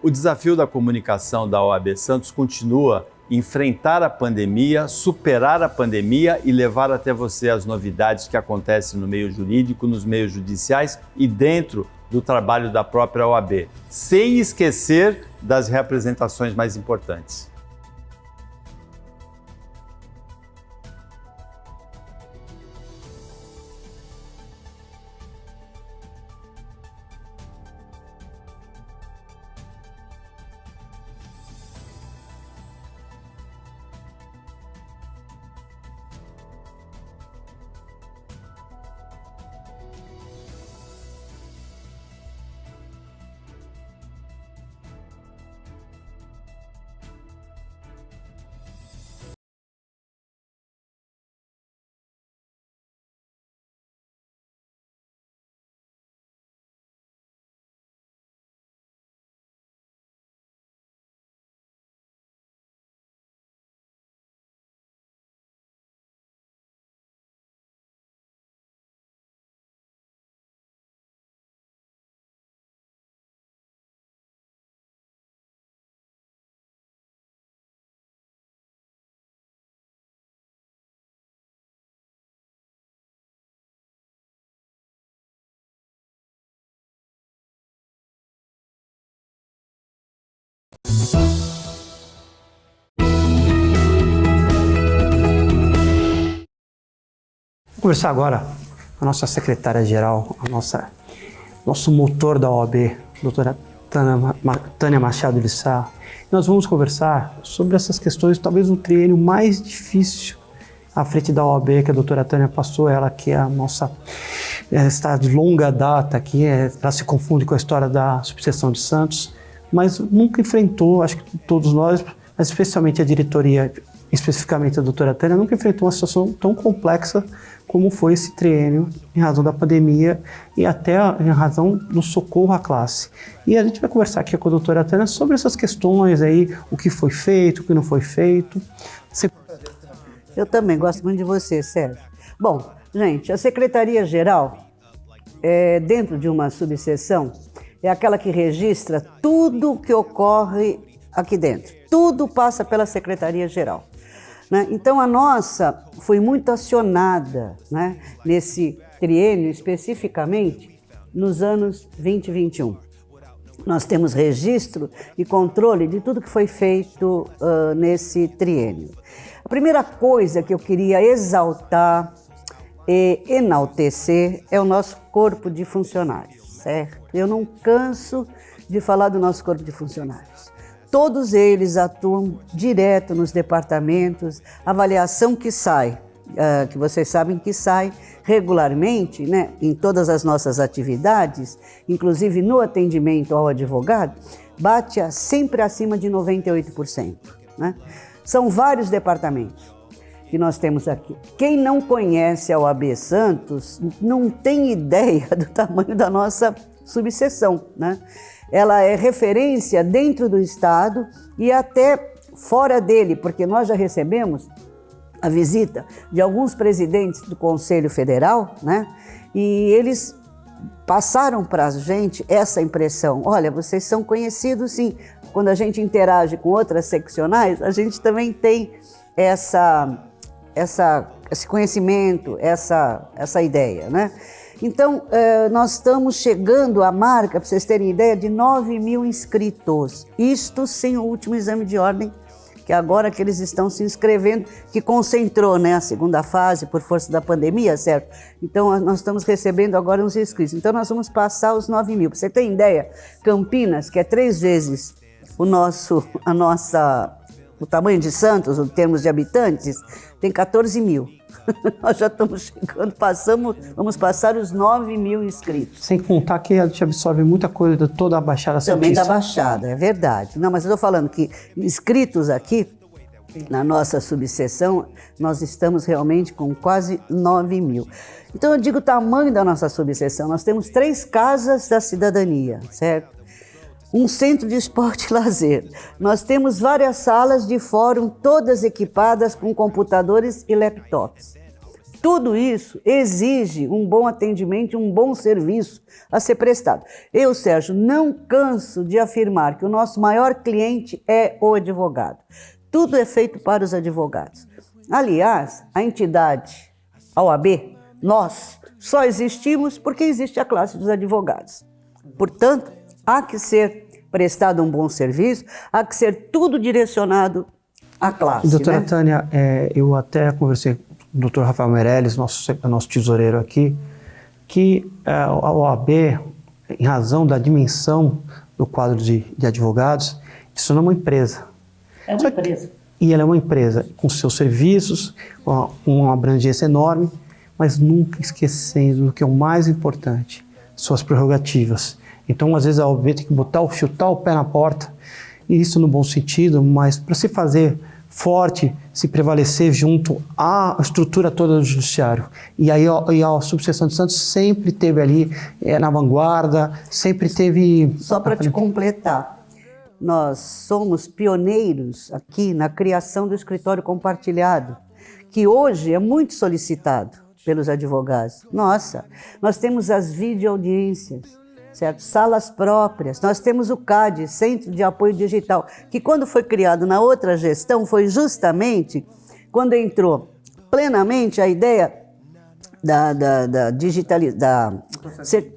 O desafio da comunicação da OAB Santos continua enfrentar a pandemia, superar a pandemia e levar até você as novidades que acontecem no meio jurídico, nos meios judiciais e dentro do trabalho da própria OAB, sem esquecer das representações mais importantes. Vou conversar agora com a nossa secretária-geral, nosso motor da OAB, doutora Tânia Machado de Sá. Nós vamos conversar sobre essas questões, talvez o triênio mais difícil à frente da OAB, que a doutora Tânia passou, ela que é a nossa, está de longa data aqui, ela se confunde com a história da subseção de Santos, mas nunca enfrentou, acho que todos nós, mas especialmente a diretoria, especificamente a doutora Tânia, nunca enfrentou uma situação tão complexa como foi esse triênio em razão da pandemia e até em razão do socorro à classe. E a gente vai conversar aqui com a doutora Tânia sobre essas questões aí, o que foi feito, o que não foi feito. Eu também gosto muito de você, Sérgio. Bom, gente, a Secretaria-Geral, dentro de uma subseção, é aquela que registra tudo que ocorre aqui dentro. Tudo passa pela Secretaria-Geral. Né? Então, a nossa foi muito acionada, né, nesse triênio, especificamente nos anos 20 e 21. Nós temos registro e controle de tudo que foi feito nesse triênio. A primeira coisa que eu queria exaltar e enaltecer é o nosso corpo de funcionários, certo? Eu não canso de falar do nosso corpo de funcionários. Todos eles atuam direto nos departamentos, avaliação que sai, que vocês sabem que sai regularmente, né, em todas as nossas atividades, inclusive no atendimento ao advogado, bate sempre acima de 98%. Né? São vários departamentos que nós temos aqui. Quem não conhece a OAB Santos não tem ideia do tamanho da nossa subseção, né? Ela é referência dentro do Estado e até fora dele, porque nós já recebemos a visita de alguns presidentes do Conselho Federal, né? E eles passaram para a gente essa impressão. Olha, vocês são conhecidos, sim. Quando a gente interage com outras seccionais, a gente também tem esse conhecimento, essa ideia, né? Então, nós estamos chegando à marca, para vocês terem ideia, de 9.000 inscritos. Isto sem o último exame de ordem, que agora que eles estão se inscrevendo, que concentrou, né, a segunda fase por força da pandemia, certo? Então, nós estamos recebendo agora uns inscritos. Então, nós vamos passar os 9.000. Para você ter ideia, Campinas, que é 3 vezes o tamanho de Santos, em termos de habitantes, tem 14.000. Nós já estamos chegando, vamos passar os 9.000 inscritos. Sem contar que a gente absorve muita coisa de toda a Baixada Santista. Também da Baixada, é verdade. Não, mas eu estou falando que inscritos aqui, na nossa subseção, nós estamos realmente com quase 9.000. Então eu digo o tamanho da nossa subseção. Nós temos 3 casas da cidadania, certo? Um centro de esporte e lazer. Nós temos várias salas de fórum, todas equipadas com computadores e laptops. Tudo isso exige um bom atendimento, um bom serviço a ser prestado. Eu, Sérgio, não canso de afirmar que o nosso maior cliente é o advogado. Tudo é feito para os advogados. Aliás, a entidade, a OAB, nós só existimos porque existe a classe dos advogados. Portanto, há que ser prestado um bom serviço, há que ser tudo direcionado à classe. Doutora né? Tânia, eu até conversei com o doutor Rafael Meirelles, nosso tesoureiro aqui, que a OAB, em razão da dimensão do quadro de advogados, isso não é uma empresa. É uma empresa. E ela é uma empresa com seus serviços, com uma abrangência enorme, mas nunca esquecendo do que é o mais importante, suas prerrogativas. Então, às vezes, a OAB tem que chutar o pé na porta, e isso no bom sentido, mas para se fazer forte, se prevalecer junto à estrutura toda do judiciário. E aí a subseção de Santos sempre teve ali na vanguarda, sempre teve... Só para te completar, nós somos pioneiros aqui na criação do escritório compartilhado, que hoje é muito solicitado pelos advogados. Nossa, nós temos as videoaudiências, certo? Salas próprias. Nós temos o CAD, Centro de Apoio Digital, que quando foi criado na outra gestão foi justamente quando entrou plenamente a ideia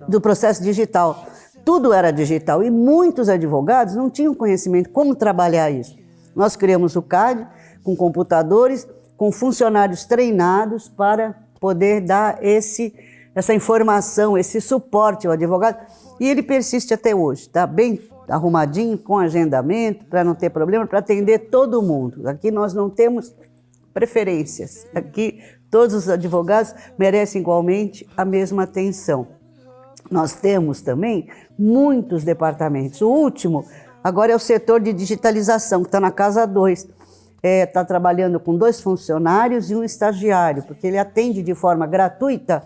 do processo digital. Tudo era digital e muitos advogados não tinham conhecimento como trabalhar isso. Nós criamos o CAD com computadores, com funcionários treinados para poder dar essa informação, esse suporte ao advogado. E ele persiste até hoje, está bem arrumadinho, com agendamento, para não ter problema, para atender todo mundo. Aqui nós não temos preferências. Aqui todos os advogados merecem igualmente a mesma atenção. Nós temos também muitos departamentos. O último agora é o setor de digitalização, que está na Casa 2. Está trabalhando com 2 funcionários e um estagiário, porque ele atende de forma gratuita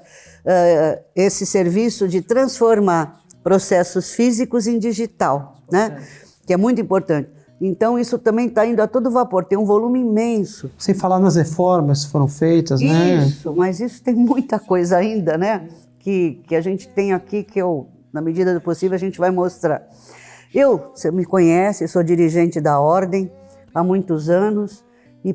esse serviço de transformar processos físicos em digital, né? Que é muito importante. Então, isso também está indo a todo vapor, tem um volume imenso. Sem falar nas reformas que foram feitas, né? Isso, mas isso tem muita coisa ainda, né? Que a gente tem aqui, que na medida do possível, a gente vai mostrar. Você me conhece, sou dirigente da Ordem há muitos anos e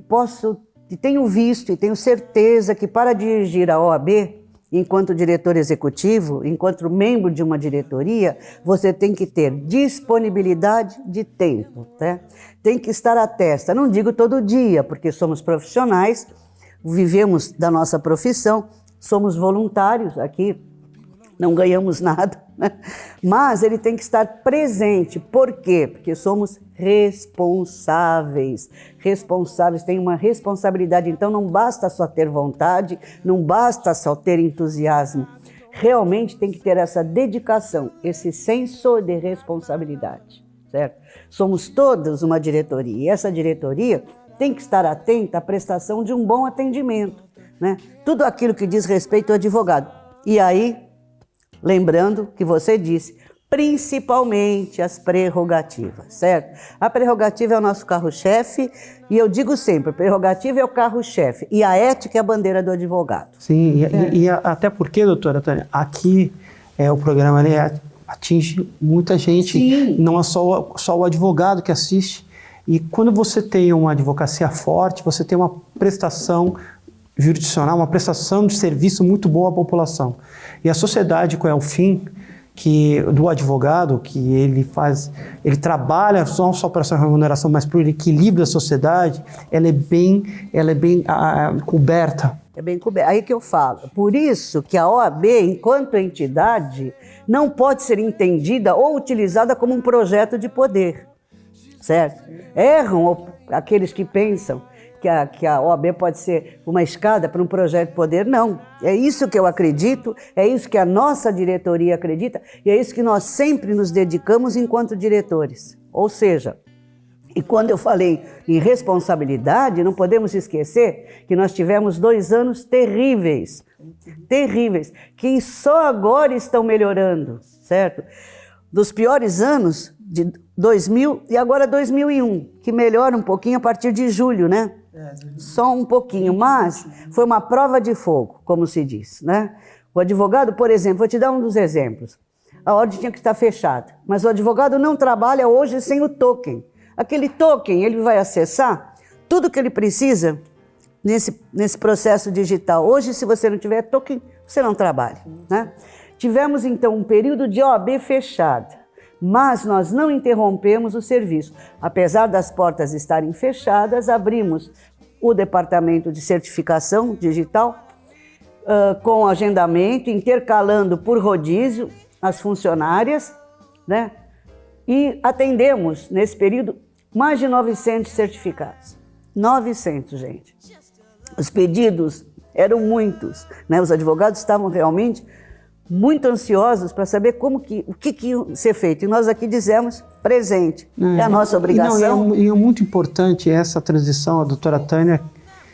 tenho visto e tenho certeza que para dirigir a OAB, enquanto diretor executivo, enquanto membro de uma diretoria, você tem que ter disponibilidade de tempo, né? Tem que estar à testa, não digo todo dia, porque somos profissionais, vivemos da nossa profissão, somos voluntários aqui, não ganhamos nada, né? Mas ele tem que estar presente. Por quê? Porque somos responsáveis. Responsáveis têm uma responsabilidade, então não basta só ter vontade, não basta só ter entusiasmo. Realmente tem que ter essa dedicação, esse senso de responsabilidade, certo? Somos todos uma diretoria e essa diretoria tem que estar atenta à prestação de um bom atendimento, né? Tudo aquilo que diz respeito ao advogado. E aí, lembrando que você disse, principalmente as prerrogativas, certo? A prerrogativa é o nosso carro-chefe e eu digo sempre, a prerrogativa é o carro-chefe e a ética é a bandeira do advogado. Sim, e até porque, doutora Tânia, aqui o programa atinge muita gente, sim. Não é só o advogado que assiste. E quando você tem uma advocacia forte, você tem uma prestação jurisdicional, uma prestação de serviço muito boa à população. E a sociedade, qual é o fim do advogado, que ele trabalha não só para essa remuneração, mas para o equilíbrio da sociedade, ela é bem coberta. É bem coberta. Aí que eu falo. Por isso que a OAB, enquanto entidade, não pode ser entendida ou utilizada como um projeto de poder, certo? Erram aqueles que pensam que a OAB pode ser uma escada para um projeto de poder. Não, é isso que eu acredito, é isso que a nossa diretoria acredita e é isso que nós sempre nos dedicamos enquanto diretores. Ou seja, e quando eu falei em responsabilidade, não podemos esquecer que nós tivemos 2 anos terríveis, que só agora estão melhorando, certo? Dos piores anos de 2000 e agora 2001, que melhora um pouquinho a partir de julho, né? Só um pouquinho, mas foi uma prova de fogo, como se diz, né? O advogado, por exemplo, vou te dar um dos exemplos. A ordem tinha que estar fechada, mas o advogado não trabalha hoje sem o token. Aquele token, ele vai acessar tudo que ele precisa nesse processo digital. Hoje, se você não tiver token, você não trabalha, né? Tivemos, então, um período de OAB fechada, mas nós não interrompemos o serviço. Apesar das portas estarem fechadas, abrimos o departamento de certificação digital com agendamento, intercalando por rodízio as funcionárias, né? E atendemos, nesse período, mais de 900 certificados. 900, gente. Os pedidos eram muitos, né? Os advogados estavam realmente muito ansiosos para saber o que ia ser feito. E nós aqui dizemos presente. É a nossa obrigação. E é muito importante essa transição, a doutora Tânia,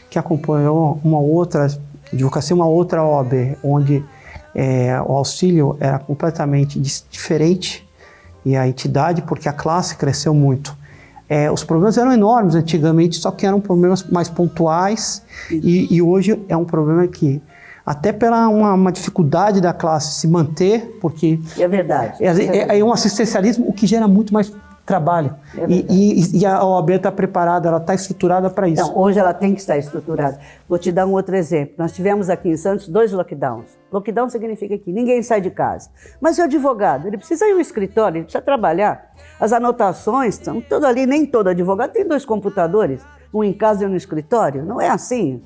que acompanhou uma outra advocacia, uma outra OAB, onde o auxílio era completamente diferente e a entidade, porque a classe cresceu muito. Os problemas eram enormes antigamente, só que eram problemas mais pontuais e hoje é um problema que, até pela uma dificuldade da classe se manter, porque é verdade. É um assistencialismo, o que gera muito mais trabalho. E a OAB está preparada, ela está estruturada para isso. Então, hoje ela tem que estar estruturada. Vou te dar um outro exemplo. Nós tivemos aqui em Santos 2 lockdowns. Lockdown significa que ninguém sai de casa. Mas o advogado, ele precisa ir ao escritório, ele precisa trabalhar. As anotações estão tudo ali, nem todo advogado tem 2 computadores, um em casa e um no escritório. Não é assim.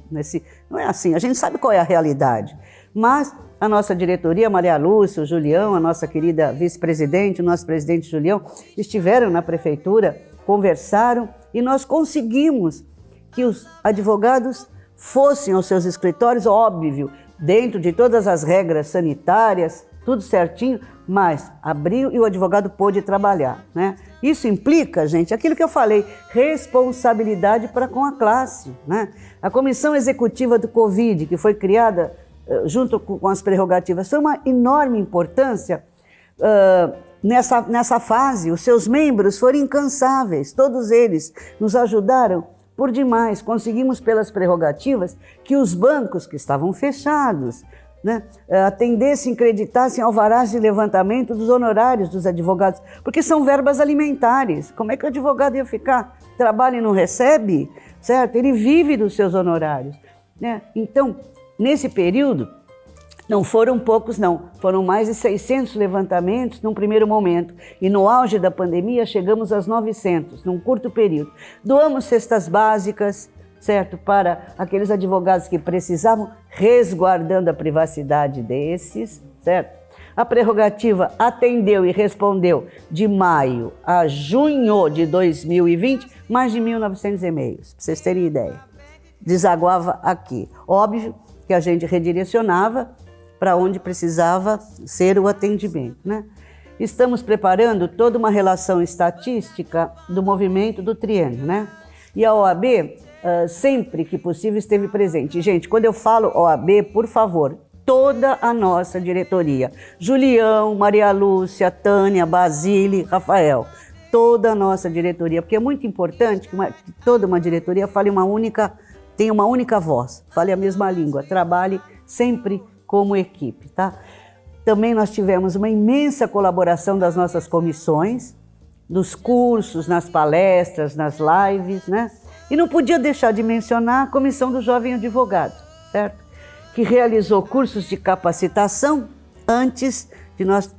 Não é assim. A gente sabe qual é a realidade. Mas a nossa diretoria, Maria Lúcia, o Julião, a nossa querida vice-presidente, o nosso presidente Julião, estiveram na prefeitura, conversaram e nós conseguimos que os advogados fossem aos seus escritórios, óbvio, dentro de todas as regras sanitárias, tudo certinho, mas abriu e o advogado pôde trabalhar, né? Isso implica, gente, aquilo que eu falei, responsabilidade para com a classe, né? A Comissão Executiva do Covid, que foi criada junto com as prerrogativas, foi uma enorme importância nessa fase. Os seus membros foram incansáveis, todos eles nos ajudaram por demais. Conseguimos pelas prerrogativas que os bancos que estavam fechados, né, atendessem, creditassem alvarás de levantamento dos honorários dos advogados, porque são verbas alimentares. Como é que o advogado ia ficar? Trabalha e não recebe, certo? Ele vive dos seus honorários, né? Então, nesse período, não foram poucos não, foram mais de 600 levantamentos num primeiro momento. E no auge da pandemia chegamos aos 900, num curto período. Doamos cestas básicas, certo, para aqueles advogados que precisavam, resguardando a privacidade desses, certo? A prerrogativa atendeu e respondeu de maio a junho de 2020, mais de 1.900 e-mails, para vocês terem ideia. Desaguava aqui. Óbvio que a gente redirecionava para onde precisava ser o atendimento, né? Estamos preparando toda uma relação estatística do movimento do triênio, né? E a OAB, sempre que possível, esteve presente. Gente, quando eu falo OAB, por favor, toda a nossa diretoria, Julião, Maria Lúcia, Tânia, Basile, Rafael, toda a nossa diretoria, porque é muito importante que toda uma diretoria tenha uma única voz, fale a mesma língua, trabalhe sempre como equipe, tá? Também nós tivemos uma imensa colaboração das nossas comissões, nos cursos, nas palestras, nas lives, né? E não podia deixar de mencionar a Comissão do Jovem Advogado, certo? Que realizou cursos de capacitação antes de nós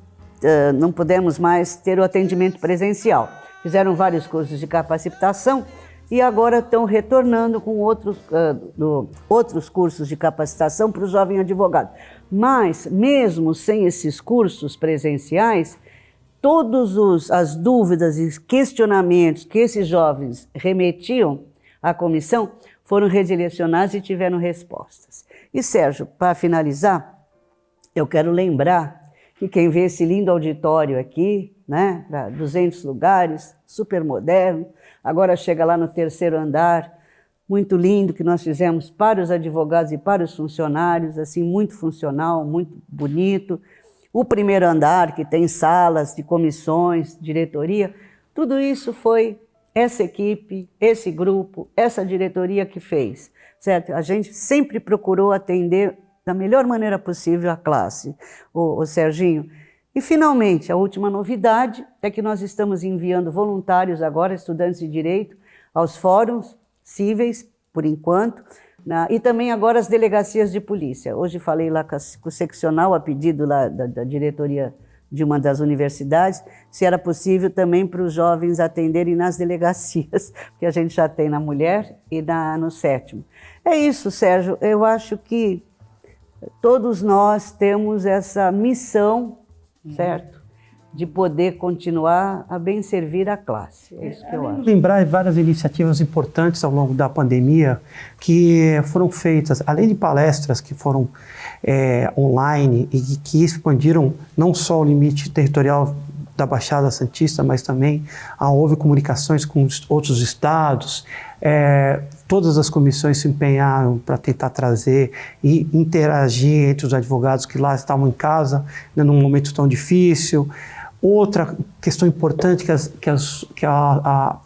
não pudemos mais ter o atendimento presencial. Fizeram vários cursos de capacitação e agora estão retornando com outros cursos de capacitação para o jovem advogado. Mas, mesmo sem esses cursos presenciais, todas as dúvidas e questionamentos que esses jovens remetiam à comissão foram redirecionados e tiveram respostas. E, Sérgio, para finalizar, eu quero lembrar que quem vê esse lindo auditório aqui, né, para 200 lugares, super moderno, agora chega lá no 3º andar, muito lindo, que nós fizemos para os advogados e para os funcionários, assim, muito funcional, muito bonito. O 1º andar, que tem salas de comissões, diretoria, tudo isso foi essa equipe, esse grupo, essa diretoria que fez, certo? A gente sempre procurou atender da melhor maneira possível a classe, o Serginho. E, finalmente, a última novidade é que nós estamos enviando voluntários agora, estudantes de Direito, aos fóruns cíveis, por enquanto, e também agora as delegacias de polícia. Hoje falei lá com o seccional, a pedido lá da diretoria de uma das universidades, se era possível também para os jovens atenderem nas delegacias, porque a gente já tem na Mulher e no 7º. É isso, Sérgio, eu acho que todos nós temos essa missão, certo? De poder continuar a bem servir a classe. É isso que eu acho. Lembrar várias iniciativas importantes ao longo da pandemia que foram feitas, além de palestras que foram online e que expandiram não só o limite territorial da Baixada Santista, mas também houve comunicações com outros estados. Todas as comissões se empenharam para tentar trazer e interagir entre os advogados que lá estavam em casa, né, num momento tão difícil. Outra questão importante que a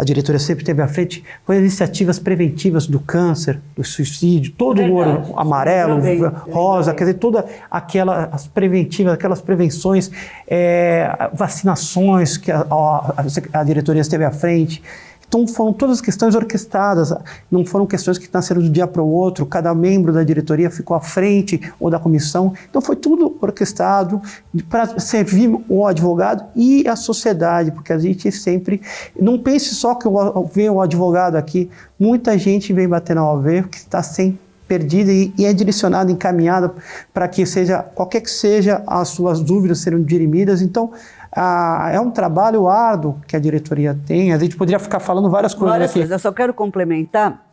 diretoria sempre teve à frente foi as iniciativas preventivas do câncer, do suicídio, todo o ouro amarelo, rosa, quer dizer, todas aquelas preventivas, aquelas prevenções, vacinações que a diretoria esteve à frente. Então foram todas questões orquestradas, não foram questões que nasceram de um dia para o outro, cada membro da diretoria ficou à frente ou da comissão, então foi tudo orquestrado para servir o advogado e a sociedade, porque a gente sempre, não pense só que vem o advogado aqui, muita gente vem bater na OAB que está sem perdida e é direcionada, encaminhada para que qualquer que seja as suas dúvidas serão dirimidas. Então, é um trabalho árduo que a diretoria tem. A gente poderia ficar falando várias coisas aqui. Eu só quero complementar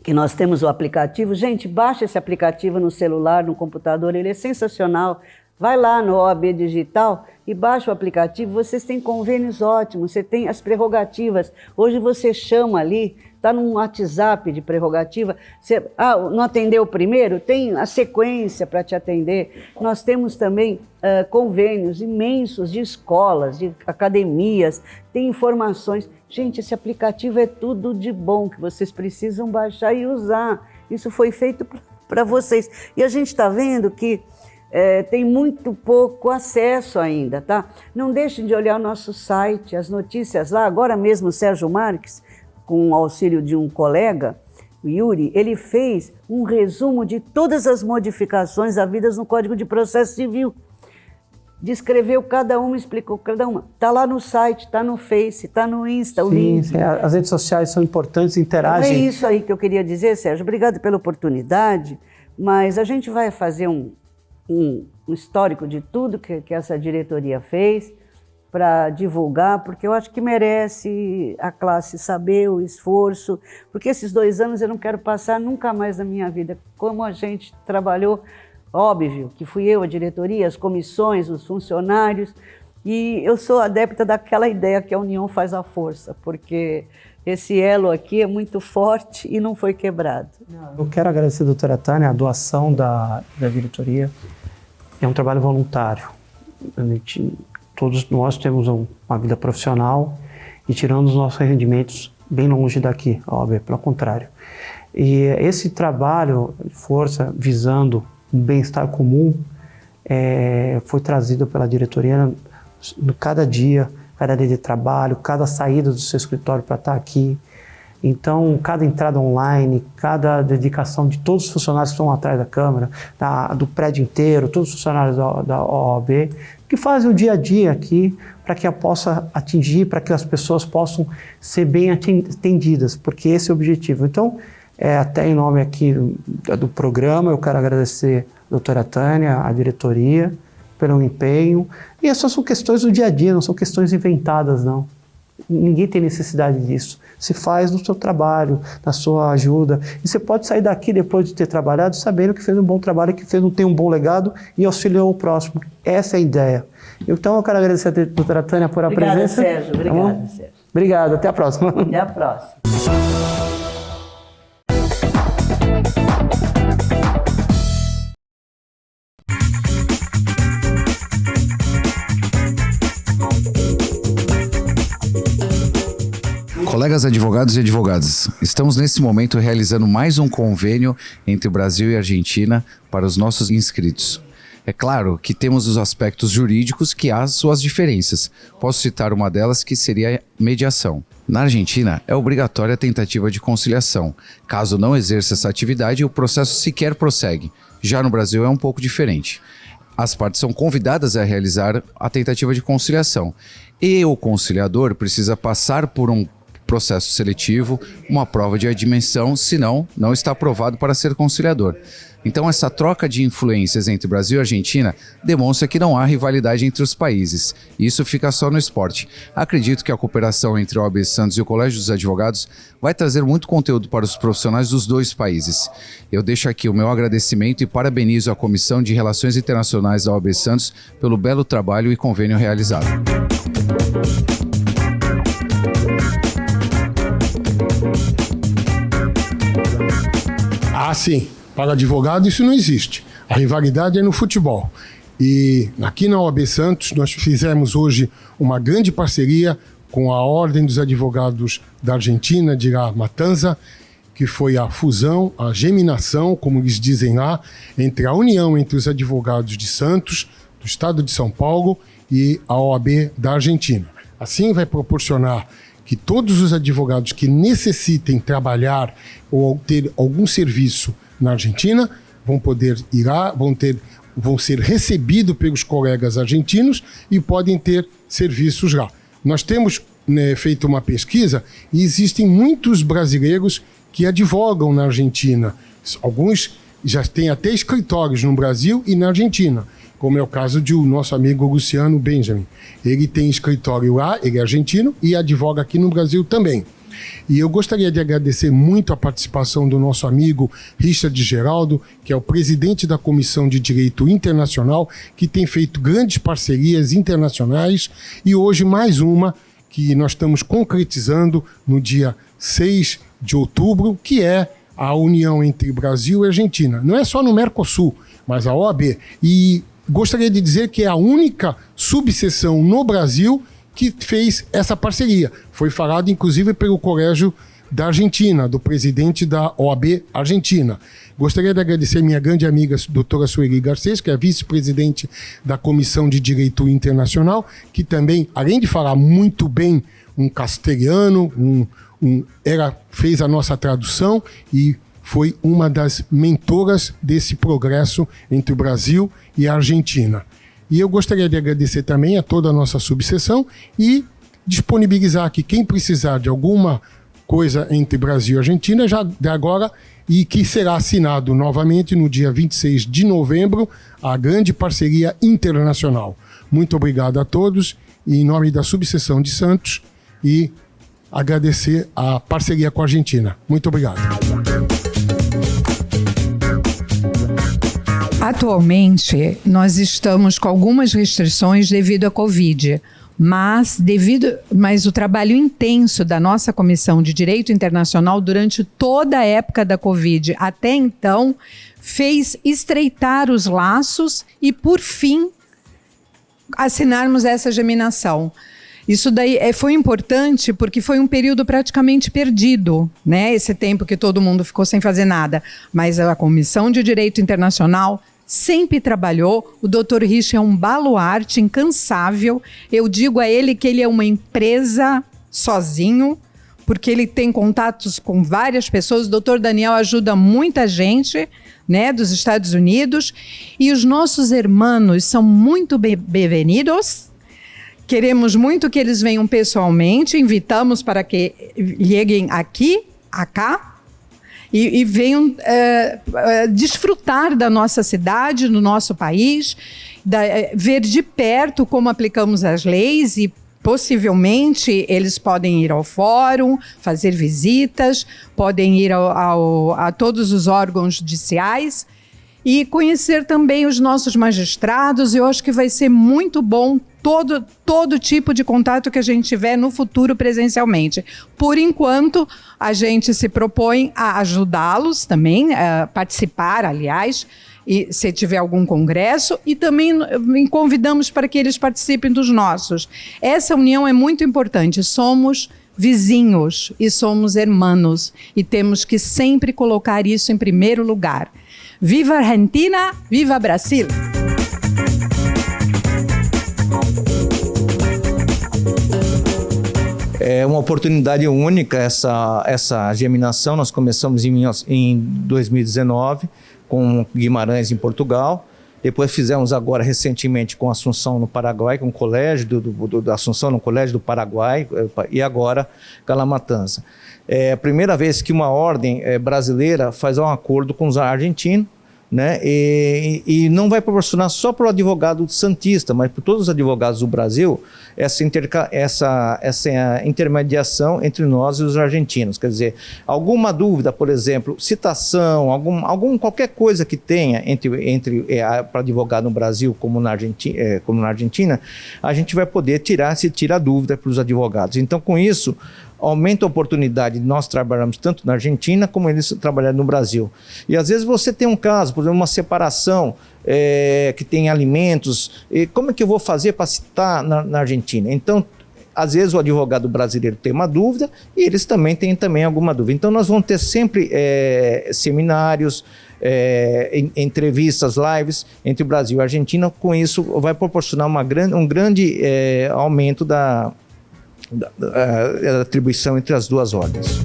que nós temos o aplicativo. Gente, baixa esse aplicativo no celular, no computador, ele é sensacional. Vai lá no OAB Digital e baixa o aplicativo. Vocês têm convênios ótimos, você tem as prerrogativas. Hoje você chama ali, está num WhatsApp de prerrogativa. Você, não atendeu primeiro? Tem a sequência para te atender. Nós temos também convênios imensos de escolas, de academias, tem informações. Gente, esse aplicativo é tudo de bom que vocês precisam baixar e usar. Isso foi feito para vocês. E a gente está vendo que tem muito pouco acesso ainda, tá? Não deixem de olhar o nosso site, as notícias lá. Agora mesmo o Sérgio Marques, com o auxílio de um colega, o Yuri, ele fez um resumo de todas as modificações havidas no Código de Processo Civil. Descreveu cada uma, explicou cada uma. Está lá no site, está no Face, está no Insta, o link. Sim, as redes sociais são importantes, interagem. É isso aí que eu queria dizer, Sérgio. Obrigado pela oportunidade, mas a gente vai fazer um histórico de tudo que essa diretoria fez para divulgar, porque eu acho que merece a classe saber o esforço, porque esses 2 anos eu não quero passar nunca mais na minha vida, como a gente trabalhou, óbvio, que fui eu, a diretoria, as comissões, os funcionários, e eu sou adepta daquela ideia que a união faz a força, porque esse elo aqui é muito forte e não foi quebrado. Eu quero agradecer, doutora Tânia, a doação da diretoria. É um trabalho voluntário. Todos nós temos uma vida profissional e tirando os nossos rendimentos bem longe daqui, óbvio, pelo contrário. E esse trabalho de força visando um bem-estar comum foi trazido pela diretoria cada dia de trabalho, cada saída do seu escritório para estar aqui. Então, cada entrada online, cada dedicação de todos os funcionários que estão atrás da Câmara, do prédio inteiro, todos os funcionários da OAB, que fazem o dia a dia aqui para que possa atingir, para que as pessoas possam ser bem atendidas, porque esse é o objetivo. Então, até em nome aqui do programa, eu quero agradecer a doutora Tânia, a diretoria, pelo empenho. E essas são questões do dia a dia, não são questões inventadas, não. Ninguém tem necessidade disso. Se faz no seu trabalho, na sua ajuda. E você pode sair daqui depois de ter trabalhado sabendo que fez um bom trabalho, que tem um bom legado e auxiliou o próximo. Essa é a ideia. Então eu quero agradecer a doutora Tânia por a presença. Sérgio. Obrigada, Sérgio. Obrigado. Até a próxima. Até a próxima. Colegas advogados e advogadas, estamos nesse momento realizando mais um convênio entre Brasil e Argentina para os nossos inscritos. É claro que temos os aspectos jurídicos que há suas diferenças. Posso citar uma delas que seria a mediação. Na Argentina, é obrigatória a tentativa de conciliação. Caso não exerça essa atividade, o processo sequer prossegue. Já no Brasil é um pouco diferente. As partes são convidadas a realizar a tentativa de conciliação. E o conciliador precisa passar por um processo seletivo, uma prova de admissão, senão não está aprovado para ser conciliador. Então essa troca de influências entre Brasil e Argentina demonstra que não há rivalidade entre os países. Isso fica só no esporte. Acredito que a cooperação entre a OAB Santos e o Colégio dos Advogados vai trazer muito conteúdo para os profissionais dos dois países. Eu deixo aqui o meu agradecimento e parabenizo a Comissão de Relações Internacionais da OAB Santos pelo belo trabalho e convênio realizado. Ah, sim. Para advogado isso não existe. A rivalidade é no futebol. E aqui na OAB Santos nós fizemos hoje uma grande parceria com a Ordem dos Advogados da Argentina, de La Matanza, que foi a fusão, a geminação, como eles dizem lá, entre a união entre os advogados de Santos, do estado de São Paulo, e a OAB da Argentina. Assim vai proporcionar que todos os advogados que necessitem trabalhar ou ter algum serviço na Argentina vão poder ir lá, vão ser recebidos pelos colegas argentinos e podem ter serviços lá. Nós temos feito uma pesquisa e existem muitos brasileiros que advogam na Argentina. Alguns já têm até escritórios no Brasil e na Argentina, como é o caso de o nosso amigo Luciano Benjamin. Ele tem escritório lá, ele é argentino e advoga aqui no Brasil também. E eu gostaria de agradecer muito a participação do nosso amigo Richard Geraldo, que é o presidente da Comissão de Direito Internacional, que tem feito grandes parcerias internacionais, e hoje mais uma que nós estamos concretizando no dia 6 de outubro, que é a união entre Brasil e Argentina. Não é só no Mercosul, mas a OAB. E gostaria de dizer que é a única subseção no Brasil que fez essa parceria. Foi falado, inclusive, pelo Colégio da Argentina, do presidente da OAB Argentina. Gostaria de agradecer minha grande amiga, doutora Sueli Garcês, que é vice-presidente da Comissão de Direito Internacional, que também, além de falar muito bem um castelhano, ela fez a nossa tradução e foi uma das mentoras desse progresso entre o Brasil e a Argentina. E eu gostaria de agradecer também a toda a nossa subseção e disponibilizar que quem precisar de alguma coisa entre Brasil e Argentina, já de agora, e que será assinado novamente no dia 26 de novembro, a grande parceria internacional. Muito obrigado a todos, e em nome da subseção de Santos, e agradecer a parceria com a Argentina. Muito obrigado. Atualmente, nós estamos com algumas restrições devido à Covid, mas o trabalho intenso da nossa Comissão de Direito Internacional durante toda a época da Covid até então fez estreitar os laços e, por fim, assinarmos essa geminação. Isso daí foi importante porque foi um período praticamente perdido, né? Esse tempo que todo mundo ficou sem fazer nada. Mas a Comissão de Direito Internacional sempre trabalhou. O Dr. Rich é um baluarte incansável. Eu digo a ele que ele é uma empresa sozinho, porque ele tem contatos com várias pessoas. O Dr. Daniel ajuda muita gente, né, dos Estados Unidos. E os nossos hermanos são muito bem-vindos. Queremos muito que eles venham pessoalmente, invitamos para que cheguem cá, e venham desfrutar da nossa cidade, do nosso país, ver de perto como aplicamos as leis e possivelmente eles podem ir ao fórum, fazer visitas, podem ir a todos os órgãos judiciais e conhecer também os nossos magistrados. Eu acho que vai ser muito bom todo tipo de contato que a gente tiver no futuro presencialmente. Por enquanto, a gente se propõe a ajudá-los também, a participar, aliás, e se tiver algum congresso, e também convidamos para que eles participem dos nossos. Essa união é muito importante. Somos vizinhos e somos hermanos e temos que sempre colocar isso em primeiro lugar. Viva Argentina, viva Brasil! É uma oportunidade única essa germinação. Nós começamos em 2019 com Guimarães em Portugal. Depois fizemos agora recentemente com Assunção no Paraguai, com o colégio da Assunção no Colégio do Paraguai, e agora Calamatanza. É a primeira vez que uma ordem brasileira faz um acordo com os argentinos, né? E não vai proporcionar só para o advogado santista, mas para todos os advogados do Brasil, essa intermediação entre nós e os argentinos. Quer dizer, alguma dúvida, por exemplo, citação, qualquer coisa que tenha para advogado no Brasil como na Argentina, a gente vai poder tirar dúvida para os advogados. Então, com isso, aumenta a oportunidade de nós trabalharmos tanto na Argentina como eles trabalharem no Brasil. E às vezes você tem um caso, por exemplo, uma separação que tem alimentos, como é que eu vou fazer para citar na Argentina? Então, às vezes o advogado brasileiro tem uma dúvida e eles também têm alguma dúvida. Então nós vamos ter sempre seminários, entrevistas, lives entre o Brasil e a Argentina. Com isso vai proporcionar um grande aumento da atribuição entre as duas ordens.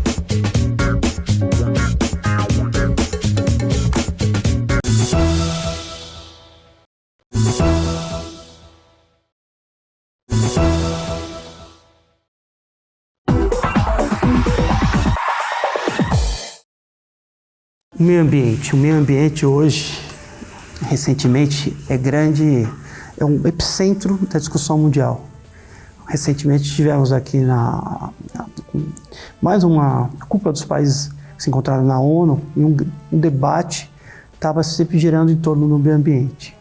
O meio ambiente. O meio ambiente hoje, recentemente, é um epicentro da discussão mundial. Recentemente tivemos aqui mais uma cúpula dos países que se encontraram na ONU e um debate estava sempre girando em torno do meio ambiente.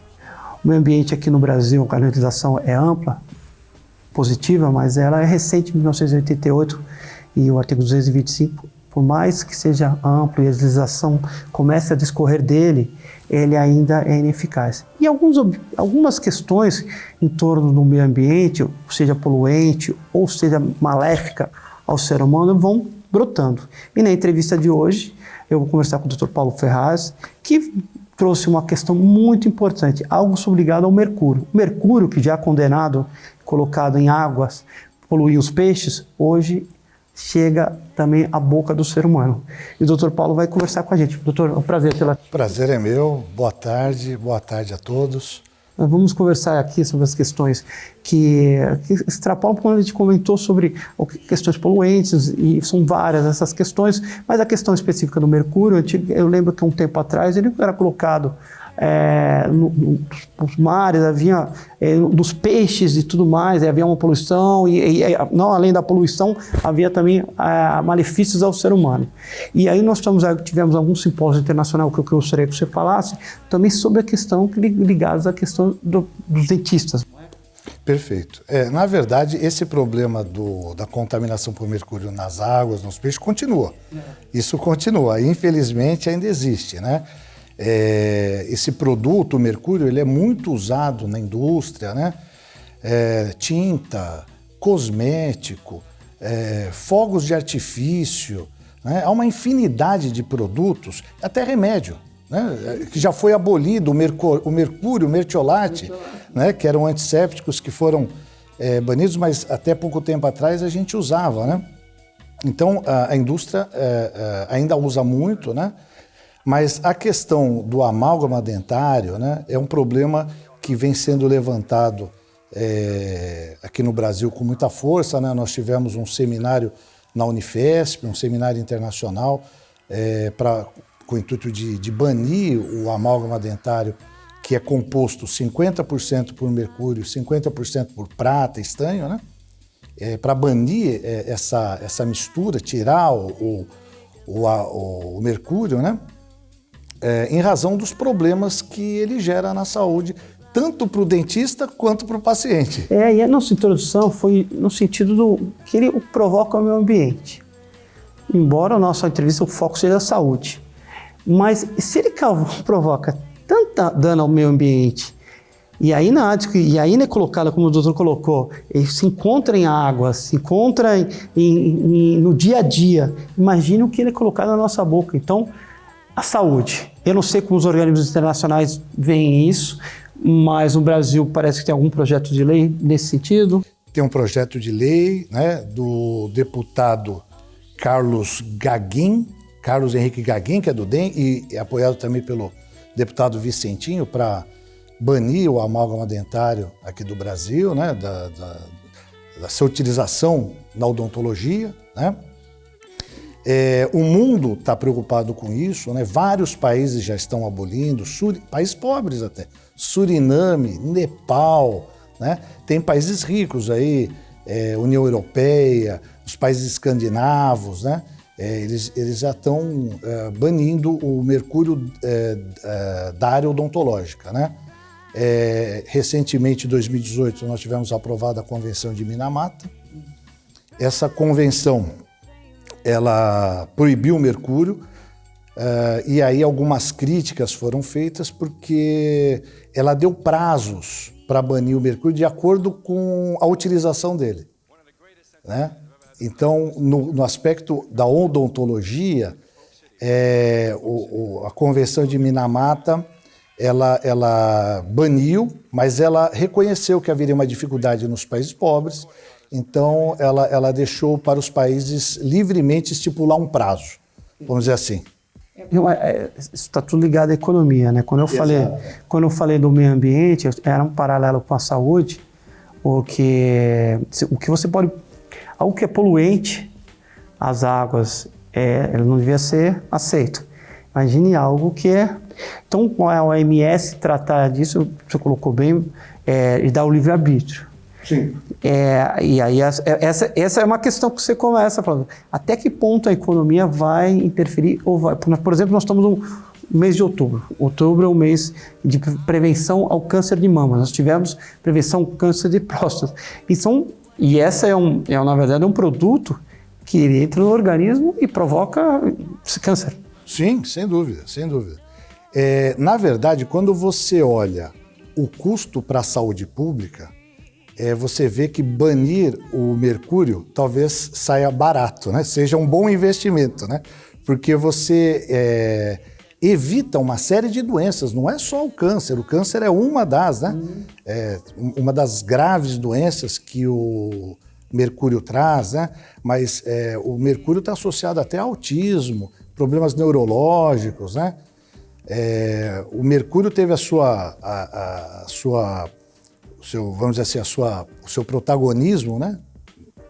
O meio ambiente aqui no Brasil, a legislação é ampla, positiva, mas ela é recente, 1988, e o artigo 225, por mais que seja amplo e a legislação comece a discorrer dele, ele ainda é ineficaz. E algumas questões em torno do meio ambiente, seja poluente ou seja maléfica ao ser humano, vão brotando. E na entrevista de hoje, eu vou conversar com o Dr. Paulo Ferraz, que trouxe uma questão muito importante, algo ligado ao mercúrio. O mercúrio, que já é condenado, colocado em águas, poluir os peixes, hoje chega também à boca do ser humano. E o Dr. Paulo vai conversar com a gente. Doutor, é um prazer tê-la aqui. Prazer é meu. Boa tarde a todos. Nós vamos conversar aqui sobre as questões que extrapolam, como a gente comentou, sobre questões poluentes, e são várias essas questões, mas a questão específica do mercúrio, eu lembro que um tempo atrás ele era colocado nos mares, havia dos peixes e tudo mais, havia uma poluição e não, além da poluição, havia também malefícios ao ser humano. E aí nós tivemos algum simpósio internacional que eu gostaria que você falasse também sobre a questão ligada à questão dos dentistas. Perfeito. Na verdade, esse problema da contaminação por mercúrio nas águas, nos peixes, continua. Isso continua. Infelizmente, ainda existe, né? Esse produto, o mercúrio, ele é muito usado na indústria, né? Tinta, cosmético, fogos de artifício, né? Há uma infinidade de produtos, até remédio, né? Que já foi abolido, o mercúrio, o mertiolate, né? Que eram antissépticos que foram banidos, mas até pouco tempo atrás a gente usava, né? Então a indústria ainda usa muito, né? Mas a questão do amálgama dentário, né, é um problema que vem sendo levantado aqui no Brasil com muita força, né? Nós tivemos um seminário na Unifesp, um seminário internacional com o intuito de banir o amálgama dentário, que é composto 50% por mercúrio, 50% por prata, estanho, né? Para banir essa mistura, tirar o mercúrio, né? Em razão dos problemas que ele gera na saúde, tanto para o dentista quanto para o paciente. E a nossa introdução foi no sentido que ele provoca o meio ambiente. Embora a nossa entrevista, o foco seja a saúde. Mas se ele provoca tanta dano ao meio ambiente, E a ina é colocada, como o doutor colocou, ele se encontra em água, se encontra no dia a dia. Imagine o que ele é colocado na nossa boca. Então, a saúde. Eu não sei como os organismos internacionais veem isso, mas no Brasil parece que tem algum projeto de lei nesse sentido. Tem um projeto de lei, né, do deputado Carlos Henrique Gaguin, que é do DEM, e apoiado também pelo deputado Vicentinho, para banir o amálgama dentário aqui do Brasil, né, da sua utilização na odontologia, né? O mundo está preocupado com isso, né? Vários países já estão abolindo, países pobres até, Suriname, Nepal, né? Tem países ricos aí, União Europeia, os países escandinavos, né? Eles já estão banindo o mercúrio da área odontológica, né? Recentemente, em 2018, nós tivemos aprovada a Convenção de Minamata. Essa convenção, ela proibiu o mercúrio, e aí algumas críticas foram feitas porque ela deu prazos para banir o mercúrio de acordo com a utilização dele, né? Então, no aspecto da odontologia, a Convenção de Minamata, ela baniu, mas ela reconheceu que haveria uma dificuldade nos países pobres, então ela deixou para os países livremente estipular um prazo, vamos dizer assim. Isso está tudo ligado à economia, né? Quando eu falei do meio ambiente, era um paralelo com a saúde, o que você pode... Algo que é poluente, as águas, ele não devia ser aceito. Imagine algo que é... Então, a OMS tratar disso, você colocou bem, e dar o livre-arbítrio. Sim. E aí, essa é uma questão que você começa falando. Até que ponto a economia vai interferir? Ou vai? Por exemplo, nós estamos no mês de outubro. Outubro é o mês de prevenção ao câncer de mama. Nós tivemos prevenção ao câncer de próstata. E essa na verdade, um produto que entra no organismo e provoca câncer. Sim, sem dúvida, sem dúvida. Na verdade, quando você olha o custo para a saúde pública, você vê que banir o mercúrio talvez saia barato, né? Seja um bom investimento, né? Porque você evita uma série de doenças, não é só o câncer é uma das, né? Uma das graves doenças que o mercúrio traz, né? Mas o mercúrio está associado até a autismo, problemas neurológicos, né? O mercúrio teve o seu protagonismo, né?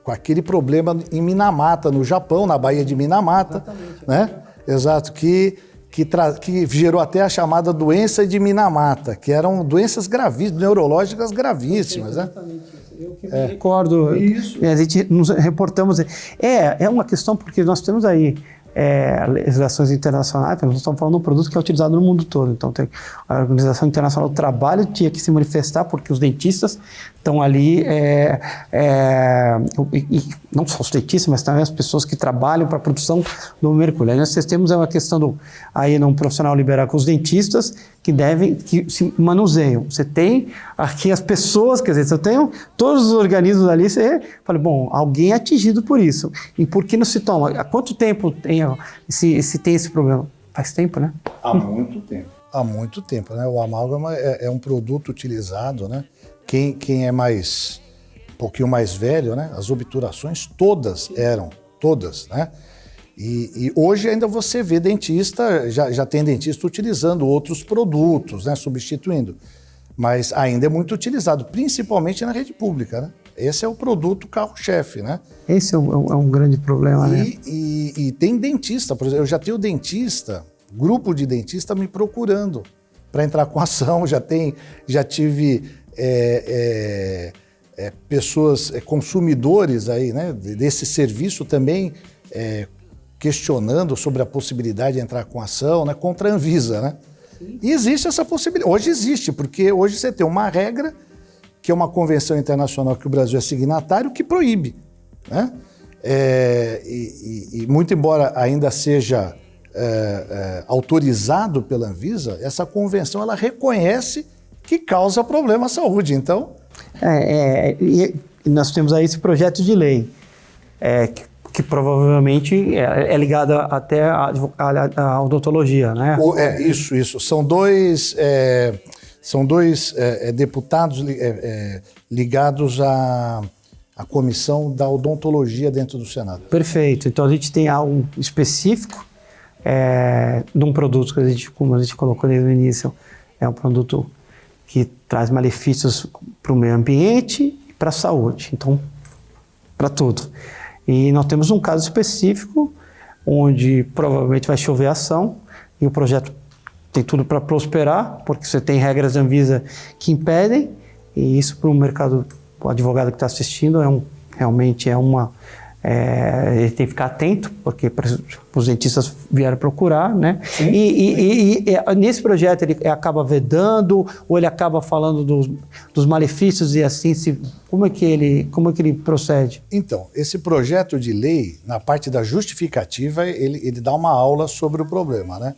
Com aquele problema em Minamata, no Japão, na Baía de Minamata, né? Exato, que gerou até a chamada doença de Minamata, que eram doenças gravíssimas, neurológicas gravíssimas, né? Eu que me recordo, a gente nos reportamos. É uma questão porque nós temos aí legislações internacionais, nós estamos falando de um produto que é utilizado no mundo todo. Então, a Organização Internacional do Trabalho tinha que se manifestar porque os dentistas estão ali, e não só os dentistas, mas também as pessoas que trabalham para a produção do mercúrio. Aí nós temos uma questão aí num profissional liberal com os dentistas que se manuseiam. Você tem aqui as pessoas, quer dizer, você tem todos os organismos ali, você fala, bom, alguém é atingido por isso. E por que não se toma? Há quanto tempo tem esse problema? Faz tempo, né? Há muito tempo. Há muito tempo, né? O amálgama é um produto utilizado, né? Quem é um pouquinho mais velho, né? As obturações todas, né? E hoje ainda você vê dentista, já tem dentista utilizando outros produtos, né? Substituindo. Mas ainda é muito utilizado, principalmente na rede pública, né? Esse é o produto carro-chefe, né? Esse é um grande problema, né? E tem dentista, por exemplo, eu já tenho grupo de dentista me procurando para entrar com ação, já tive pessoas, consumidores aí, né, desse serviço também questionando sobre a possibilidade de entrar com ação, né, contra a Anvisa, né? E existe essa possibilidade, hoje existe, porque hoje você tem uma regra, que é uma convenção internacional que o Brasil é signatário, que proíbe, né? E muito embora ainda seja autorizado pela Anvisa, essa convenção ela reconhece que causa problema à saúde. Então, E nós temos aí esse projeto de lei, que provavelmente é ligado até à odontologia, né? Isso. São dois deputados ligados à comissão da odontologia dentro do Senado. Perfeito. Então a gente tem algo específico de um produto que como a gente colocou desde o início, é um produto que traz malefícios para o meio ambiente e para a saúde. Então, para tudo. E nós temos um caso específico onde provavelmente vai chover ação e o projeto tem tudo para prosperar, porque você tem regras da Anvisa que impedem, e isso para o mercado, o advogado que está assistindo, realmente ele tem que ficar atento, porque os dentistas vieram procurar, né? E nesse projeto ele acaba vedando, ou ele acaba falando dos malefícios e assim, como é que ele procede? Então, esse projeto de lei, na parte da justificativa, ele dá uma aula sobre o problema, né?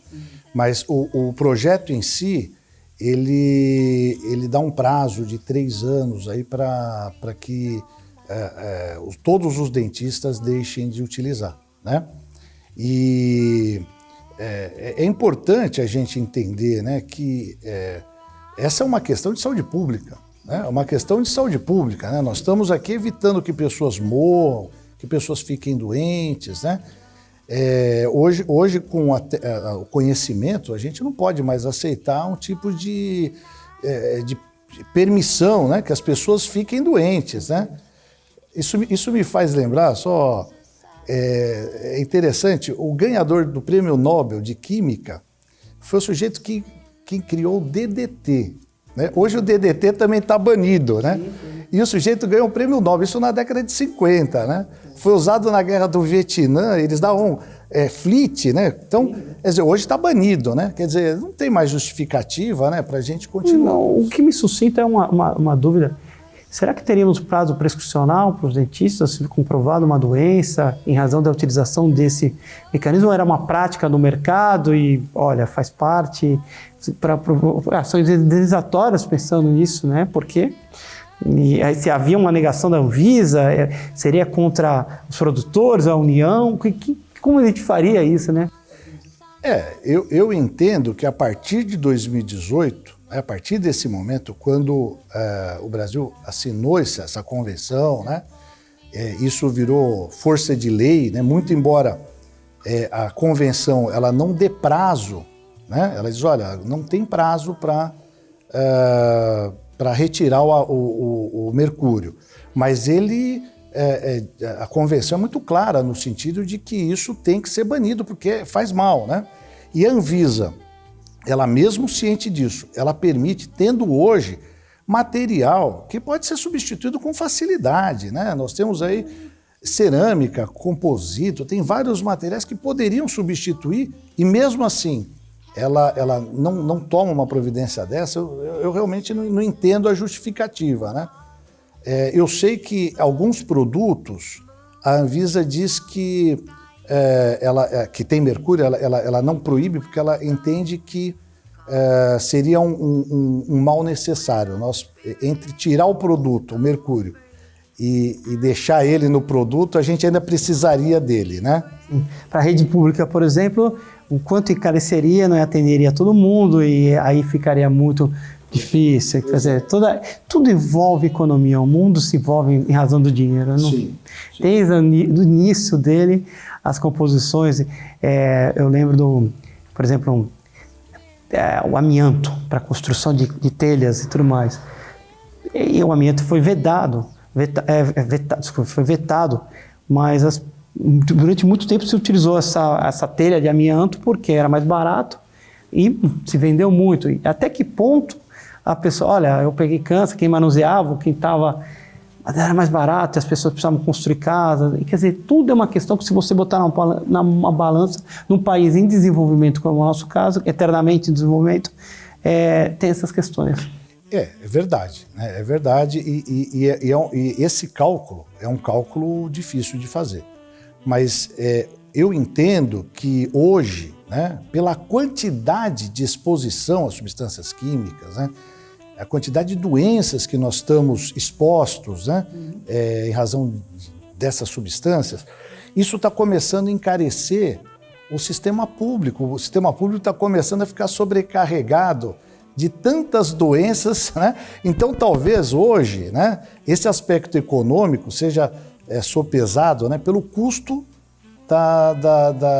Mas o projeto em si, ele dá um prazo de 3 anos aí para que todos os dentistas deixem de utilizar, né? E é importante a gente entender, né, que essa é uma questão de saúde pública, né? É uma questão de saúde pública, né? Nós estamos aqui evitando que pessoas morram, que pessoas fiquem doentes, né? Hoje com o conhecimento, a gente não pode mais aceitar um tipo de permissão, né, que as pessoas fiquem doentes, né? Isso me faz lembrar, é interessante, o ganhador do Prêmio Nobel de Química foi o sujeito que criou o DDT. Né? Hoje o DDT também está banido, né? E o sujeito ganhou o Prêmio Nobel, isso na década de 50, né? Foi usado na Guerra do Vietnã, eles davam flit, né? Então, quer dizer, hoje está banido, né? Quer dizer, não tem mais justificativa, né, para a gente continuar. O que me suscita é uma dúvida. Será que teríamos prazo prescricional para os dentistas se comprovado uma doença em razão da utilização desse mecanismo? Ou era uma prática no mercado e, olha, faz parte para ações indenizatórias pensando nisso, né? Porque se havia uma negação da Anvisa, seria contra os produtores, a União? Como a gente faria isso, né? Eu entendo que a partir de 2018, a partir desse momento, quando o Brasil assinou essa convenção, né, isso virou força de lei, né, muito embora a convenção ela não dê prazo, né, ela diz, olha, não tem prazo para retirar o mercúrio, mas a convenção é muito clara no sentido de que isso tem que ser banido, porque faz mal, né? E a Anvisa, ela mesmo ciente disso, ela permite, tendo hoje material que pode ser substituído com facilidade, né? Nós temos aí cerâmica, composito, tem vários materiais que poderiam substituir e mesmo assim ela não toma uma providência dessa, eu realmente não entendo a justificativa, né? Eu sei que alguns produtos, a Anvisa diz que que tem mercúrio, ela não proíbe porque ela entende que seria um mal necessário. Entre tirar o produto, o mercúrio, e deixar ele no produto, a gente ainda precisaria dele, né? Para a rede pública, por exemplo, o quanto encareceria, não atenderia todo mundo e aí ficaria muito difícil. Quer dizer, tudo envolve economia, o mundo se envolve em razão do dinheiro. Não? Sim. Desde o início dele, as composições, eu lembro por exemplo, o amianto para construção de telhas e tudo mais. E o amianto foi foi vetado, mas durante muito tempo se utilizou essa telha de amianto porque era mais barato e se vendeu muito. E até que ponto a pessoa, olha, eu peguei câncer, quem manuseava, quem estava... era mais barato, as pessoas precisavam construir casa. Quer dizer, tudo é uma questão que se você botar numa balança, num país em desenvolvimento, como é o nosso caso, eternamente em desenvolvimento, tem essas questões. É verdade, né? É verdade e esse cálculo é um cálculo difícil de fazer. Mas eu entendo que hoje, né, pela quantidade de exposição às substâncias químicas, né, a quantidade de doenças que nós estamos expostos, né, em razão dessas substâncias, isso está começando a encarecer o sistema público. O sistema público está começando a ficar sobrecarregado de tantas doenças, né? Então, talvez hoje, né, esse aspecto econômico seja sopesado, né, pelo custo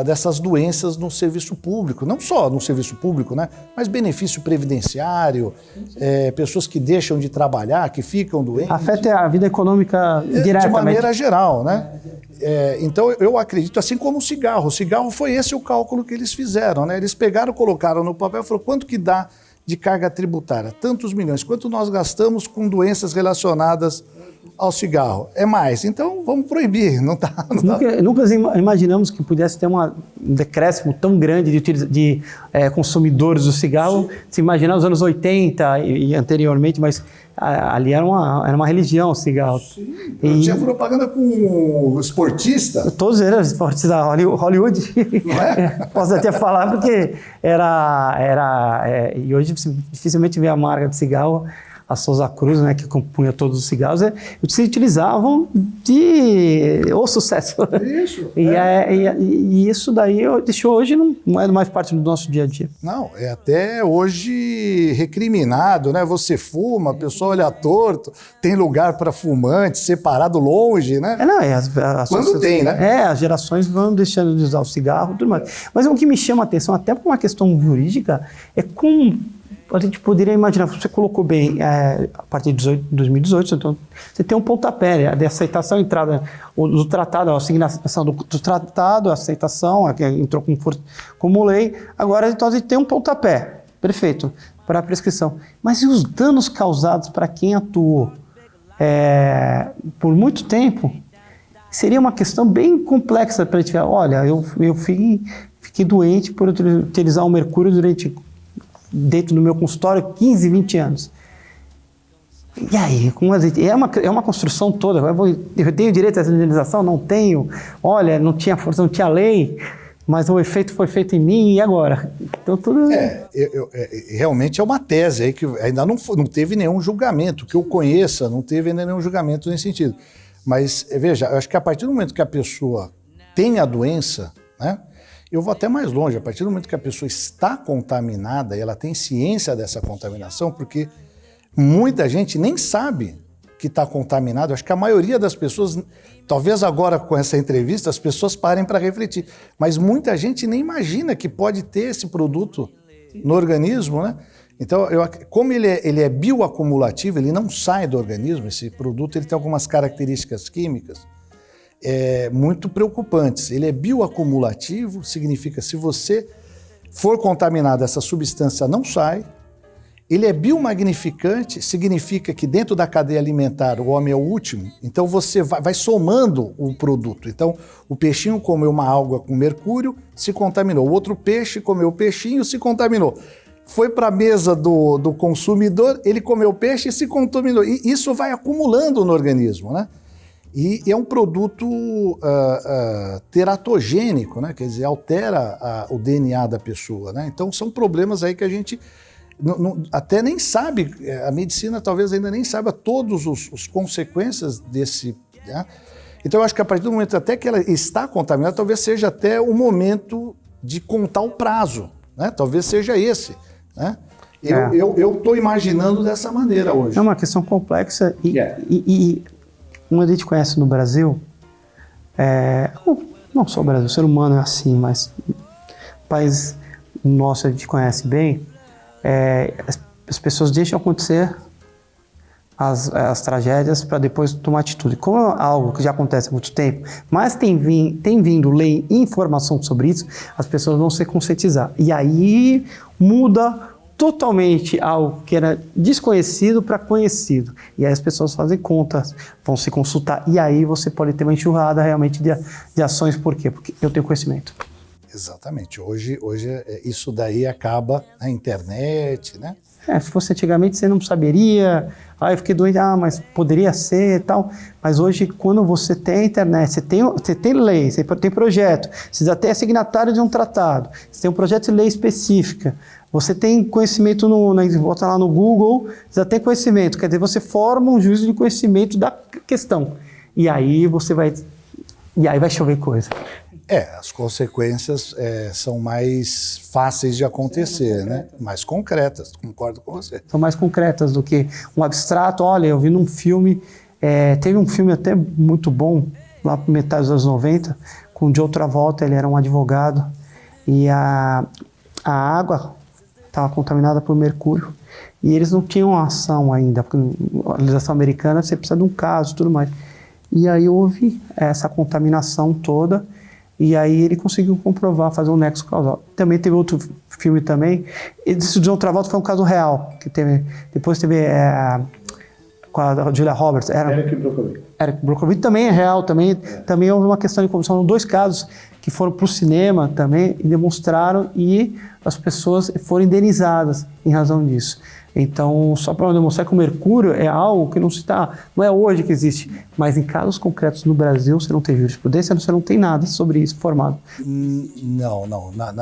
dessas doenças no serviço público, não só no serviço público, né, mas benefício previdenciário, pessoas que deixam de trabalhar, que ficam doentes. Afeta a vida econômica diretamente. De maneira geral, né? Então, eu acredito, assim como o cigarro. O cigarro foi esse o cálculo que eles fizeram, né? Eles pegaram, colocaram no papel e falaram quanto que dá de carga tributária? Tantos milhões. Quanto nós gastamos com doenças relacionadas ao cigarro? É mais. Então, vamos proibir. Nunca imaginamos que pudesse ter um decréscimo tão grande de consumidores do cigarro. Sim. Se imaginar os anos 80 e anteriormente, mas ali era uma religião o cigarro. Sim. Eu tinha propaganda com esportista. Todos eram esportistas da Hollywood. Não é? Posso até falar porque e hoje dificilmente vê a marca de cigarro, a Souza Cruz, né, que compunha todos os cigarros, se utilizavam de sucesso. Isso. E isso daí deixou hoje não é mais parte do nosso dia a dia. Não, é até hoje recriminado, né? Você fuma, a pessoa olha torto, tem lugar para fumante, separado longe, né? Quando tem, né? As gerações vão deixando de usar o cigarro e tudo mais. Mas o que me chama a atenção, até por uma questão jurídica, é como a gente poderia imaginar, você colocou bem, a partir de 2018, então você tem um pontapé de aceitação, entrada do tratado, a assinação do tratado, a aceitação, que entrou como lei, agora então a gente tem um pontapé, perfeito, para a prescrição. Mas e os danos causados para quem atuou por muito tempo? Seria uma questão bem complexa para a gente ver, olha, eu fiquei doente por utilizar o mercúrio dentro do meu consultório 15, 20 anos. E aí, é uma construção toda. Eu tenho direito à indenização? Não tenho. Olha, não tinha força, não tinha lei, mas o efeito foi feito em mim, e agora? Então, tudo... Realmente é uma tese aí que ainda não teve nenhum julgamento. Que eu conheça, não teve ainda nenhum julgamento nesse sentido. Mas, veja, eu acho que a partir do momento que a pessoa tem a doença, né? Eu vou até mais longe, a partir do momento que a pessoa está contaminada e ela tem ciência dessa contaminação, porque muita gente nem sabe que está contaminado. Acho que a maioria das pessoas, talvez agora com essa entrevista, as pessoas parem para refletir, mas muita gente nem imagina que pode ter esse produto no organismo, né? Então, como ele é bioacumulativo, ele não sai do organismo, esse produto ele tem algumas características químicas muito preocupantes. Ele é bioacumulativo, significa se você for contaminado, essa substância não sai. Ele é biomagnificante, significa que dentro da cadeia alimentar o homem é o último, então você vai somando o produto. Então, o peixinho comeu uma alga com mercúrio, se contaminou. O outro peixe comeu o peixinho, se contaminou. Foi para a mesa do consumidor, ele comeu peixe e se contaminou. E isso vai acumulando no organismo, né? E é um produto teratogênico, né? Quer dizer, altera o DNA da pessoa, né? Então são problemas aí que a gente até nem sabe, a medicina talvez ainda nem saiba todas as consequências desse, né? Então eu acho que a partir do momento até que ela está contaminada, talvez seja até o momento de contar o prazo, né? Talvez seja esse, né? Eu estou imaginando dessa maneira hoje. É uma questão complexa e como a gente conhece no Brasil, não só o Brasil, o ser humano é assim, mas o país nosso a gente conhece bem, as pessoas deixam acontecer as tragédias para depois tomar atitude. Como é algo que já acontece há muito tempo, mas tem vindo lei e informação sobre isso, as pessoas vão se conscientizar. E aí muda totalmente algo que era desconhecido para conhecido. E aí as pessoas fazem contas, vão se consultar, e aí você pode ter uma enxurrada realmente de ações. Por quê? Porque eu tenho conhecimento. Exatamente. Hoje isso daí acaba na internet, né? Se fosse antigamente você não saberia, eu fiquei doente, mas poderia ser e tal. Mas hoje, quando você tem a internet, você tem lei, você tem projeto, você já tem signatário de um tratado, você tem um projeto de lei específica, você tem conhecimento, bota lá no Google, já tem conhecimento, quer dizer, você forma um juízo de conhecimento da questão. E aí vai chover coisa. As consequências são mais fáceis de acontecer, né? Mais concretas, concordo com você. São mais concretas do que um abstrato. Olha, eu vi num filme, teve um filme até muito bom, lá para metade dos anos 90, com John Travolta, ele era um advogado, e a água estava contaminada por mercúrio, e eles não tinham ação ainda, porque a legislação americana você precisa de um caso e tudo mais. E aí houve essa contaminação toda, e aí ele conseguiu comprovar, fazer um nexo causal. Também teve outro filme também, esse John Travolta foi um caso real, que depois teve com a Julia Roberts. Eric Brockovich também é real, também houve uma questão de corrupção, 2 casos que foram para o cinema também e demonstraram, e as pessoas foram indenizadas em razão disso. Então, só para demonstrar que o mercúrio é algo que não é hoje que existe, mas em casos concretos no Brasil você não tem jurisprudência, você não tem nada sobre isso formado. Não.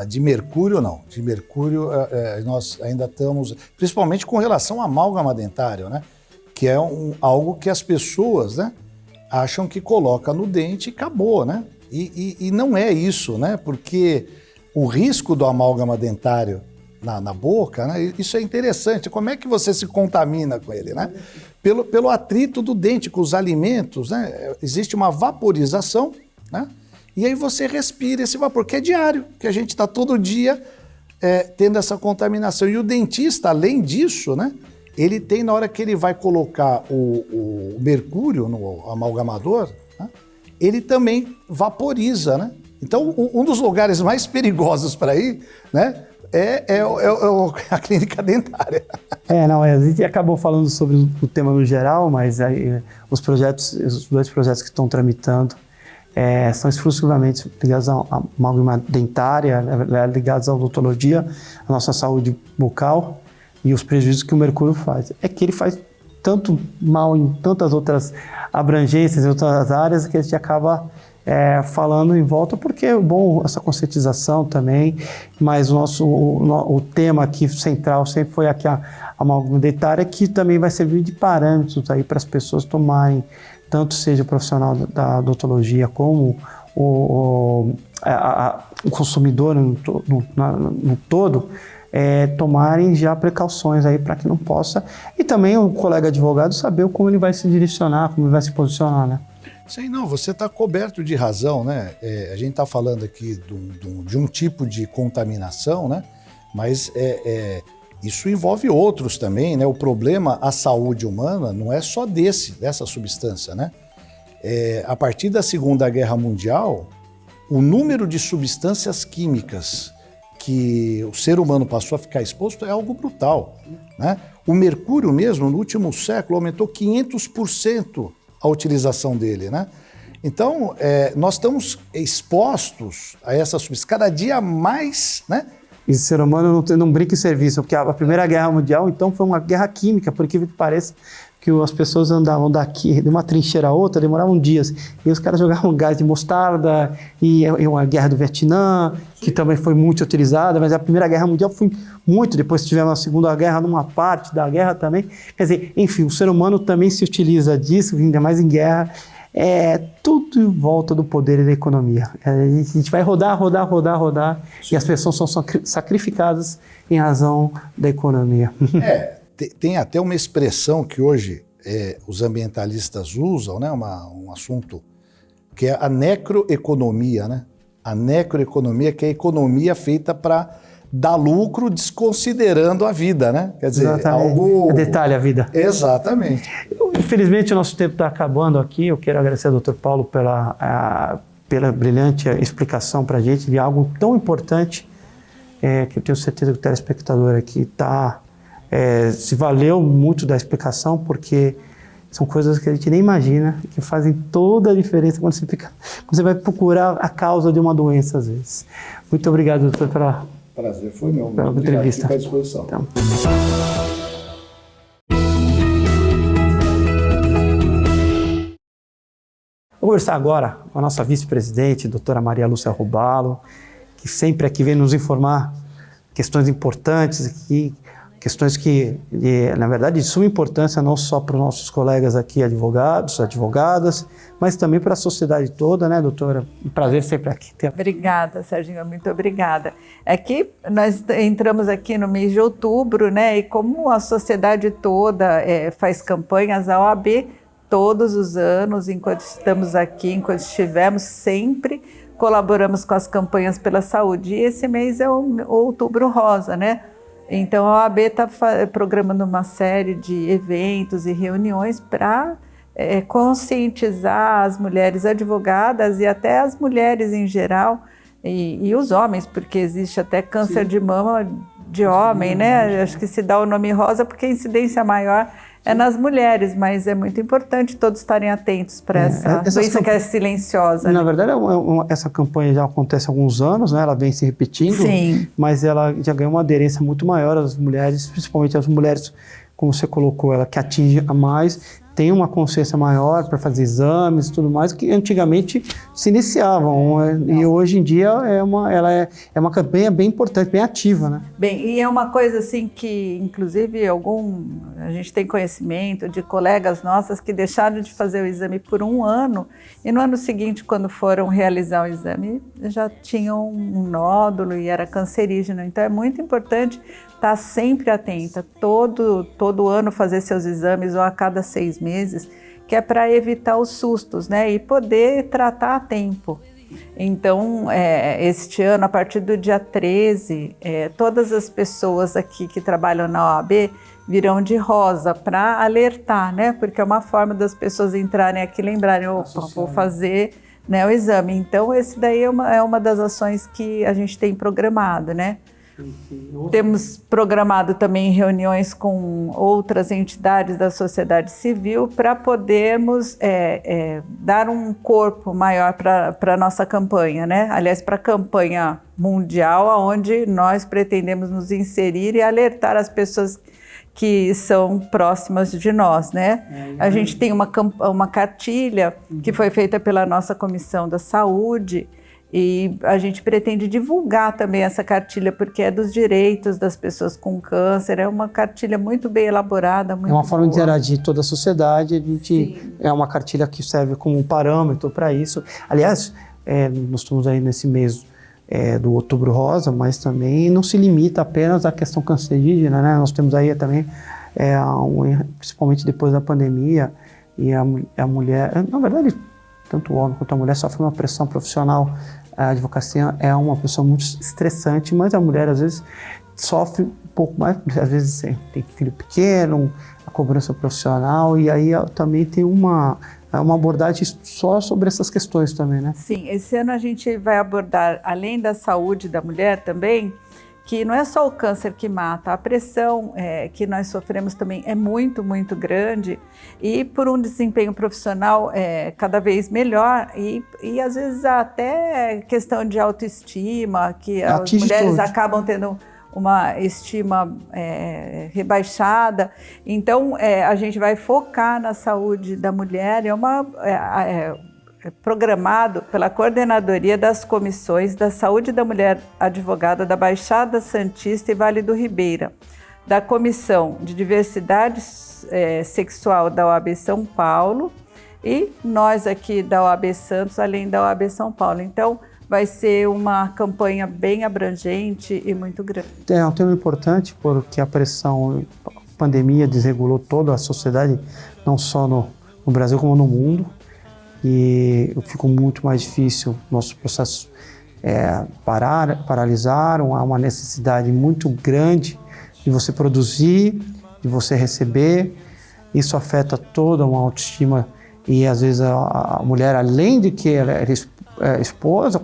De mercúrio, não. De mercúrio, nós ainda estamos, principalmente com relação à amálgama dentário, né? Que é algo que as pessoas, né, acham que coloca no dente e acabou, né? E não é isso, né? Porque o risco do amálgama dentário na boca, né? Isso é interessante. Como é que você se contamina com ele, né? Pelo atrito do dente com os alimentos, né? Existe uma vaporização, né? E aí você respira esse vapor, que é diário, que a gente está todo dia tendo essa contaminação. E o dentista, além disso, né? Ele tem, na hora que ele vai colocar o mercúrio no amalgamador, né? Ele também vaporiza, né? Então, um dos lugares mais perigosos para ir, né? É a clínica dentária. A gente acabou falando sobre o tema no geral, mas aí, os 2 projetos que estão tramitando são exclusivamente ligados à amálgama dentária, ligados à odontologia, à nossa saúde bucal e os prejuízos que o mercúrio faz. É que ele faz tanto mal em tantas outras abrangências, em outras áreas, que a gente acaba falando em volta, porque é bom essa conscientização também, mas o tema aqui central sempre foi aqui a amálgama dentária, que também vai servir de parâmetros aí para as pessoas tomarem, tanto seja o profissional da odontologia como o consumidor no todo, tomarem já precauções aí para que não possa, e também o colega advogado saber como ele vai se direcionar, como ele vai se posicionar, né? Sim, não, você está coberto de razão, né? A gente está falando aqui de um tipo de contaminação, né? Mas isso envolve outros também, né? O problema, a saúde humana, não é só dessa substância, né? A partir da Segunda Guerra Mundial, o número de substâncias químicas que o ser humano passou a ficar exposto é algo brutal, né? O mercúrio mesmo, no último século, aumentou 500% a utilização dele, né? Então, nós estamos expostos a essa substância cada dia mais, né? E o ser humano não brinca em serviço, porque a Primeira Guerra Mundial, então, foi uma guerra química, por incrível que pareça, que as pessoas andavam daqui, de uma trincheira a outra, demoravam dias. E os caras jogavam gás de mostarda, e uma guerra do Vietnã, que também foi muito utilizada, mas a Primeira Guerra Mundial foi muito, depois tivemos a Segunda Guerra numa parte da guerra também. Quer dizer, enfim, o ser humano também se utiliza disso, ainda mais em guerra, tudo em volta do poder e da economia. A gente vai rodar, e as pessoas são sacrificadas em razão da economia. Tem até uma expressão que hoje os ambientalistas usam, né? Um assunto que é a necroeconomia, né? A necroeconomia, que é a economia feita para dar lucro desconsiderando a vida, né? Quer dizer, algo... detalhe a vida. Exatamente. Infelizmente, o nosso tempo está acabando aqui. Eu quero agradecer ao Dr. Paulo pela brilhante explicação para a gente de algo tão importante, que eu tenho certeza que o telespectador aqui se valeu muito da explicação, porque São coisas que a gente nem imagina, que fazem toda a diferença quando você vai procurar a causa de uma doença, às vezes. Muito obrigado, doutor, pela Prazer foi meu. pela entrevista. Fico à disposição. Então. Vou conversar agora com a nossa vice-presidente, doutora Maria Lúcia Robalo, que sempre aqui vem nos informar questões importantes aqui, questões que, na verdade, de suma importância não só para os nossos colegas aqui, advogados, advogadas, mas também para a sociedade toda, né, doutora? Um prazer sempre aqui ter. Obrigada, Serginho, muito obrigada. É que nós entramos aqui no mês de outubro, né, e como a sociedade toda faz campanhas, a OAB, todos os anos, enquanto estamos aqui, enquanto estivemos, sempre colaboramos com as campanhas pela saúde. E esse mês é o Outubro Rosa, né? Então a OAB está programando uma série de eventos e reuniões para conscientizar as mulheres advogadas e até as mulheres em geral e os homens, porque existe até câncer de mama de homem, né? Acho que se dá o nome rosa porque a incidência maior é nas mulheres, mas é muito importante todos estarem atentos para essa doença que é silenciosa. Na né? verdade, essa campanha já acontece há alguns anos, né? Ela vem se repetindo, Sim. mas ela já ganhou uma aderência muito maior às mulheres, principalmente as mulheres, como você colocou, ela que atinge a mais, tem uma consciência maior para fazer exames e tudo mais, que antigamente se iniciavam. E hoje em dia ela é uma campanha bem importante, bem ativa, né? Bem, e é uma coisa assim que, inclusive, a gente tem conhecimento de colegas nossas que deixaram de fazer o exame por 1 ano e no ano seguinte, quando foram realizar o exame, já tinham um nódulo e era cancerígeno. Então é muito importante estar sempre atenta, todo ano fazer seus exames ou a cada 6 meses, que é para evitar os sustos, né? E poder tratar a tempo. Então, este ano, a partir do dia 13, todas as pessoas aqui que trabalham na OAB virão de rosa para alertar, né? Porque é uma forma das pessoas entrarem aqui e lembrarem, opa, vou fazer, né, o exame. Então, esse daí é uma das ações que a gente tem programado, né? Temos programado também reuniões com outras entidades da sociedade civil para podermos dar um corpo maior para a nossa campanha, né? Aliás, para a campanha mundial, onde nós pretendemos nos inserir e alertar as pessoas que são próximas de nós, né? A gente tem uma cartilha que foi feita pela nossa Comissão da Saúde, e a gente pretende divulgar também essa cartilha, porque é dos direitos das pessoas com câncer, é uma cartilha muito bem elaborada. Muito é uma forma boa. de interagir toda a sociedade, é uma cartilha que serve como um parâmetro para isso. Aliás, nós estamos aí nesse mês do Outubro Rosa, mas também não se limita apenas à questão cancerígena, né? Nós temos aí também, principalmente depois da pandemia, e a mulher, na verdade, tanto o homem quanto a mulher sofrem uma pressão profissional. A advocacia é uma profissão muito estressante, mas a mulher às vezes sofre um pouco mais, porque às vezes tem filho pequeno, a cobrança profissional, e aí também tem uma abordagem só sobre essas questões também, né? Sim, esse ano a gente vai abordar, além da saúde da mulher também, que não é só o câncer que mata, a pressão que nós sofremos também é muito, muito grande, e por um desempenho profissional cada vez melhor, e às vezes até questão de autoestima, que as mulheres acabam tendo uma estima rebaixada. Então a gente vai focar na saúde da mulher, programado pela Coordenadoria das Comissões da Saúde da Mulher Advogada da Baixada Santista e Vale do Ribeira, da Comissão de Diversidade Sexual da OAB São Paulo e nós aqui da OAB Santos, além da OAB São Paulo. Então, vai ser uma campanha bem abrangente e muito grande. É um tema importante porque a pandemia desregulou toda a sociedade, não só no Brasil como no mundo. E ficou muito mais difícil, nossos processos paralisaram, há uma necessidade muito grande de você produzir, de você receber, isso afeta toda uma autoestima e às vezes a mulher, além de que ela era esposa,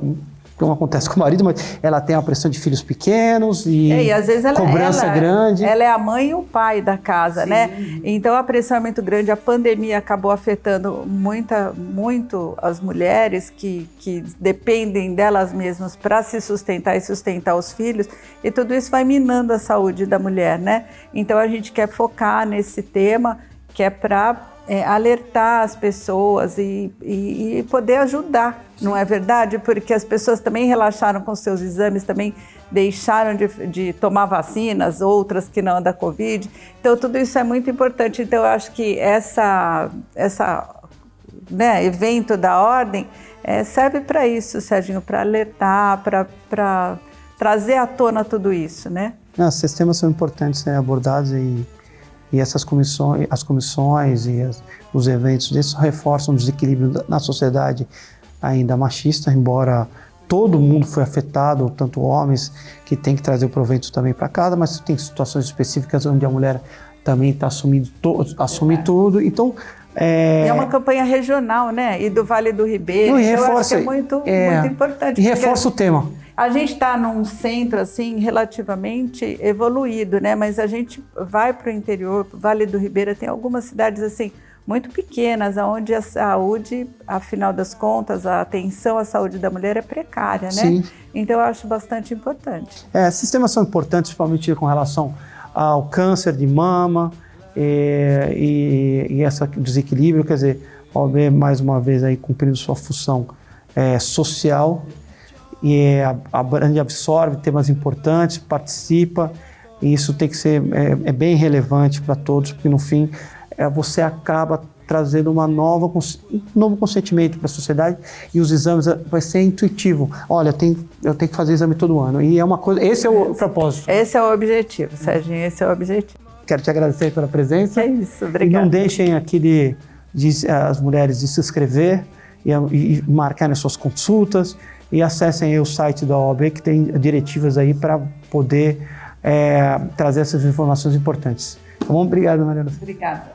que não acontece com o marido, mas ela tem a pressão de filhos pequenos e às vezes cobrança grande. Ela é a mãe e o pai da casa, né? Então a pressão é muito grande. A pandemia acabou afetando muito as mulheres que dependem delas mesmas para se sustentar e sustentar os filhos, e tudo isso vai minando a saúde da mulher, né? Então a gente quer focar nesse tema, que é para alertar as pessoas e poder ajudar, não é verdade? Porque as pessoas também relaxaram com seus exames, também deixaram de tomar vacinas, outras que não da Covid. Então tudo isso é muito importante. Então eu acho que essa evento da Ordem serve para isso, Serginho, para alertar, para trazer à tona tudo isso, né? Esses temas são importantes serem abordados e essas comissões, as comissões e os eventos desses reforçam o desequilíbrio na sociedade ainda machista, embora todo mundo foi afetado, tanto homens que tem que trazer o proveito também para casa, mas tem situações específicas onde a mulher também está assume tudo. Então é uma campanha regional, né? E do Vale do Ribeira. Então, eu acho que é muito importante. E reforça o tema. A gente está num centro assim relativamente evoluído, né? Mas a gente vai para o interior, pro Vale do Ribeira, tem algumas cidades assim muito pequenas, onde a saúde, afinal das contas, a atenção à saúde da mulher é precária, né? Sim. Então eu acho bastante importante. Esses temas são importantes, principalmente com relação ao câncer de mama e esse desequilíbrio, quer dizer, a OAB mais uma vez aí cumprindo sua função social. E a Brand absorve temas importantes, participa, e isso tem que ser bem relevante para todos, porque no fim você acaba trazendo um novo consentimento para a sociedade, e os exames vai ser intuitivo. Olha, eu tenho que fazer exame todo ano, e é uma coisa. Esse é o propósito. Esse é o objetivo, Serginho, esse é o objetivo. Quero te agradecer pela presença. É isso, obrigada. E não deixem aqui as mulheres de se inscrever e marcarem as suas consultas. E acessem aí o site da OAB, que tem diretivas aí para poder trazer essas informações importantes. Tá bom? Obrigado, Mariana. Obrigada.